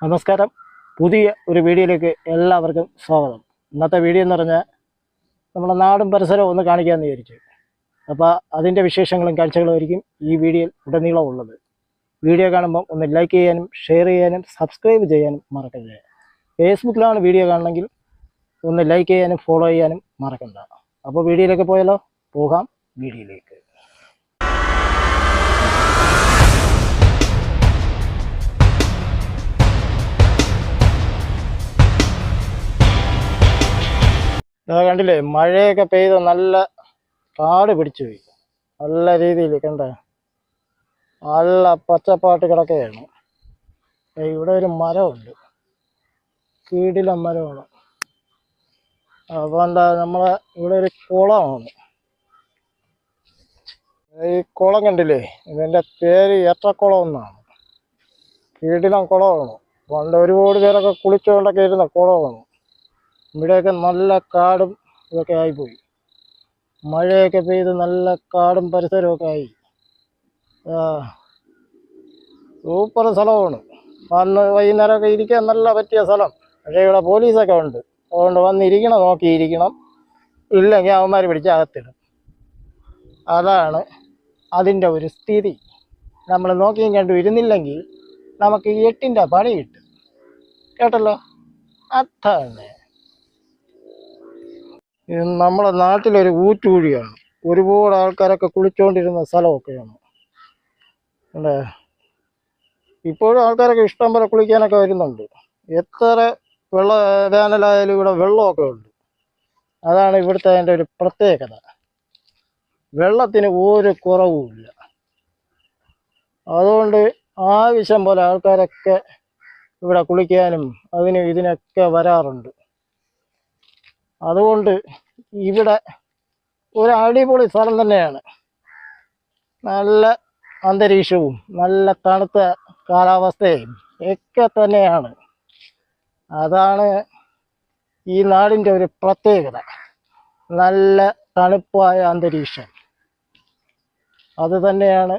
നമസ്കാരം. പുതിയ ഒരു വീഡിയോയിലേക്ക് എല്ലാവർക്കും സ്വാഗതം. ഇന്നത്തെ വീഡിയോ എന്ന് പറഞ്ഞാൽ നമ്മുടെ നാടും പരിസരവും ഒന്ന് കാണിക്കാമെന്ന് വിചാരിച്ചു. അപ്പോൾ അതിൻ്റെ വിശേഷങ്ങളും കാഴ്ചകളും ആയിരിക്കും ഈ വീഡിയോയിൽ ഉടനീളം ഉള്ളത്. വീഡിയോ കാണുമ്പോൾ ഒന്ന് ലൈക്ക് ചെയ്യാനും ഷെയർ ചെയ്യാനും സബ്സ്ക്രൈബ് ചെയ്യാനും മറക്കരുത്. ഫേസ്ബുക്കിലാണ് വീഡിയോ കാണണമെങ്കിൽ ഒന്ന് ലൈക്ക് ചെയ്യാനും ഫോളോ ചെയ്യാനും മറക്കണ്ട. അപ്പോൾ വീഡിയോയിലേക്ക് പോയാലോ? പോകാം വീഡിയോയിലേക്ക്. കണ്ടില്ലേ, മഴയൊക്കെ പെയ്ത് നല്ല കാട് പിടിച്ചു പോയി. നല്ല രീതിയിൽ കണ്ട നല്ല പച്ചപ്പാട്ട് കിടക്കുകയാണ്. ഇവിടെ ഒരു മരമുണ്ട്, കീടിലെ മരമാണ്. അപ്പോൾ എന്താ, നമ്മളെ ഇവിടെ ഒരു കുളമാണ്. ഈ കുളം കണ്ടില്ലേ, ഇതിൻ്റെ പേര് ഏത്തക്കുളം എന്നാണ്. കീടിലം കുളമാണ്. പണ്ട് ഒരുപാട് പേരൊക്കെ കുളിച്ചുകൊണ്ടൊക്കെ ഇരുന്ന കുളമാണ്. ഇവിടെയൊക്കെ നല്ല കാടും ഇതൊക്കെ ആയിപ്പോയി. മഴയൊക്കെ പെയ്ത് നല്ല കാടും പരിസരമൊക്കെ ആയി. സൂപ്പർ സ്ഥലമാണ്. വന്ന് വൈകുന്നേരമൊക്കെ ഇരിക്കാൻ നല്ല പറ്റിയ സ്ഥലം. പക്ഷേ ഇവിടെ പോലീസൊക്കെ ഉണ്ട്, അതുകൊണ്ട് വന്നിരിക്കണം, നോക്കിയിരിക്കണം. ഇല്ലെങ്കിൽ അവന്മാർ പിടിച്ച് അകത്തിടും. അതാണ് അതിൻ്റെ ഒരു സ്ഥിതി. നമ്മൾ നോക്കിയും കണ്ടു ഇരുന്നില്ലെങ്കിൽ നമുക്ക് 8ൻ്റെ പണി കിട്ടും. കേട്ടല്ലോ, അതാണ്. ഇത് നമ്മുടെ നാട്ടിലൊരു ഊറ്റുകുഴിയാണ്. ഒരുപാട് ആൾക്കാരൊക്കെ കുളിച്ചുകൊണ്ടിരുന്ന സ്ഥലമൊക്കെയാണ്. അല്ലേ, ഇപ്പോഴും ആൾക്കാരൊക്കെ ഇഷ്ടം പോലെ കുളിക്കാനൊക്കെ വരുന്നുണ്ട്. എത്ര വേനലായാലും ഇവിടെ വെള്ളമൊക്കെ ഉണ്ട്. അതാണ് ഇവിടുത്തെ അതിൻ്റെ ഒരു പ്രത്യേകത. വെള്ളത്തിന് ഒരു കുറവുമില്ല. അതുകൊണ്ട് ആവശ്യം പോലെ ആൾക്കാരൊക്കെ ഇവിടെ കുളിക്കാനും അതിനും ഇതിനൊക്കെ വരാറുണ്ട്. അതുകൊണ്ട് ഇവിടെ ഒരു അടിപൊളി സ്ഥലം തന്നെയാണ്. നല്ല അന്തരീക്ഷവും നല്ല തണുത്ത കാലാവസ്ഥയും ഒക്കെ തന്നെയാണ്. അതാണ് ഈ നാടിൻ്റെ ഒരു പ്രത്യേകത. നല്ല തണുപ്പായ അന്തരീക്ഷം, അത് തന്നെയാണ്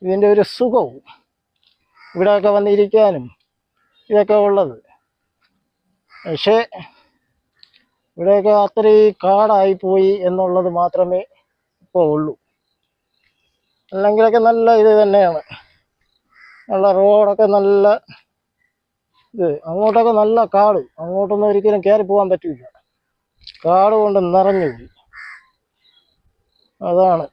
ഇതിൻ്റെ ഒരു സുഖവും. ഇവിടെയൊക്കെ വന്നിരിക്കാനും ഇതൊക്കെ ഉള്ളത്. പക്ഷേ ഇവിടെയൊക്കെ അത്രയും കാടായിപ്പോയി എന്നുള്ളത് മാത്രമേ ഇപ്പോൾ ഉള്ളൂ. അല്ലെങ്കിലൊക്കെ നല്ല ഇത് തന്നെയാണ്. നല്ല റോഡൊക്കെ നല്ല ഇത്. അങ്ങോട്ടൊക്കെ നല്ല കാട്, അങ്ങോട്ടൊന്നും ഒരിക്കലും കയറി പോകാൻ പറ്റില്ല. കാട് കൊണ്ട് നിറഞ്ഞു പോയി. അതാണ്.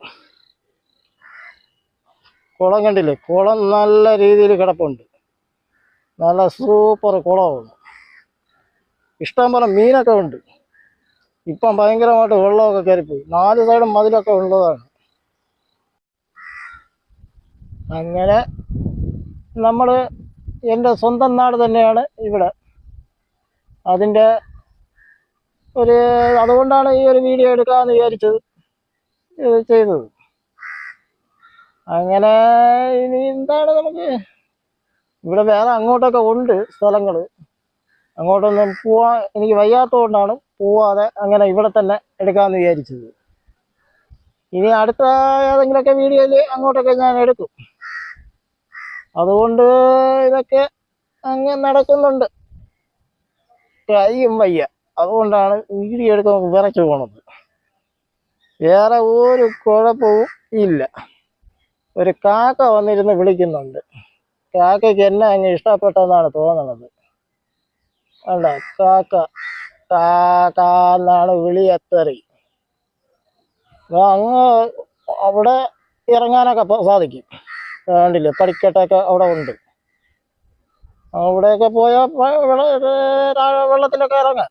കുളം കണ്ടില്ലേ, കുളം നല്ല രീതിയിൽ കിടപ്പുണ്ട്. നല്ല സൂപ്പർ കുളമാണ്. ഇഷ്ടം പോലെ മീനൊക്കെ ഉണ്ട്. ഇപ്പം ഭയങ്കരമായിട്ട് വെള്ളമൊക്കെ കയറിപ്പോയി. 4 സൈഡും മതിലൊക്കെ ഉള്ളതാണ്. അങ്ങനെ എൻ്റെ സ്വന്തം നാട് തന്നെയാണ് ഇവിടെ. അതുകൊണ്ടാണ് ഈ ഒരു വീഡിയോ എടുക്കാമെന്ന് വിചാരിച്ചത്, ചെയ്തത്. അങ്ങനെ ഇനി എന്താണ്, നമുക്ക് ഇവിടെ വേറെ അങ്ങോട്ടൊക്കെ ഉണ്ട് സ്ഥലങ്ങൾ. അങ്ങോട്ടൊന്നും പോവാൻ എനിക്ക് വയ്യാത്തതുകൊണ്ടാണ് പോവാതെ അങ്ങനെ ഇവിടെ തന്നെ എടുക്കാമെന്ന് വിചാരിച്ചത്. ഇനി അടുത്ത ഏതെങ്കിലുമൊക്കെ വീഡിയോയിൽ അങ്ങോട്ടൊക്കെ ഞാൻ എടുക്കും. അതുകൊണ്ട് ഇതൊക്കെ അങ്ങ് നടക്കുന്നുണ്ട്. കൈയും വയ്യ, അതുകൊണ്ടാണ് വീഡിയോ എടുക്കുമ്പോൾ വിറച്ചു പോണത്. വേറെ ഒരു കുഴപ്പവും ഇല്ല. ഒരു കാക്ക വന്നിരുന്ന് വിളിക്കുന്നുണ്ട്. കാക്കയ്ക്ക് എന്നെ അങ്ങ് ഇഷ്ടപ്പെട്ടെന്നാണ് തോന്നുന്നത്. അല്ല, കാക്ക കാക്കാന്നാണ് വിളി. എത്തറി അങ്ങ് അവിടെ ഇറങ്ങാനൊക്കെ സാധിക്കും. കണ്ടില്ലേ, പടിക്കെട്ടൊക്കെ അവിടെ ഉണ്ട്. അവിടെയൊക്കെ പോയാൽ വെള്ളത്തിലൊക്കെ ഇറങ്ങാം.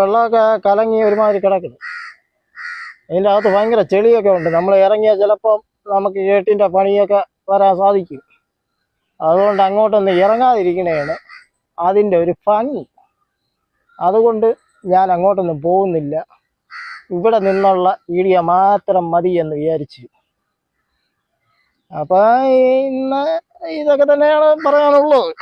വെള്ളമൊക്കെ കലങ്ങി ഒരുമാതിരി കിടക്കുന്നു. ഇതിൻ്റെ അകത്ത് ഭയങ്കര ചെളിയൊക്കെ ഉണ്ട്. നമ്മൾ ഇറങ്ങിയാൽ ചിലപ്പോൾ നമുക്ക് 8ൻ്റെ പണിയൊക്കെ വരാൻ സാധിക്കും. അതുകൊണ്ട് അങ്ങോട്ടൊന്ന് ഇറങ്ങാതിരിക്കണേണ് അതിൻ്റെ ഒരു ഭംഗി. അതുകൊണ്ട് ഞാൻ അങ്ങോട്ടൊന്നും പോകുന്നില്ല. ഇവിടെ നിന്നുള്ള വീഡിയോ മാത്രം മതി എന്ന് വിചാരിച്ചു. അപ്പോൾ ഇന്ന് ഇതൊക്കെ തന്നെയാണ് പറയാനുള്ളത്.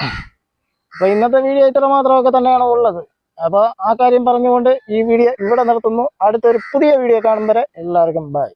അപ്പോൾ ഇന്നത്തെ വീഡിയോ ഇത്ര മാത്രമൊക്കെ തന്നെയാണ് ഉള്ളത്. അപ്പോൾ ആ കാര്യം പറഞ്ഞുകൊണ്ട് ഈ വീഡിയോ ഇവിടെ നിർത്തുന്നു. അടുത്തൊരു പുതിയ വീഡിയോ കാണും വരെ എല്ലാവർക്കും ബൈ.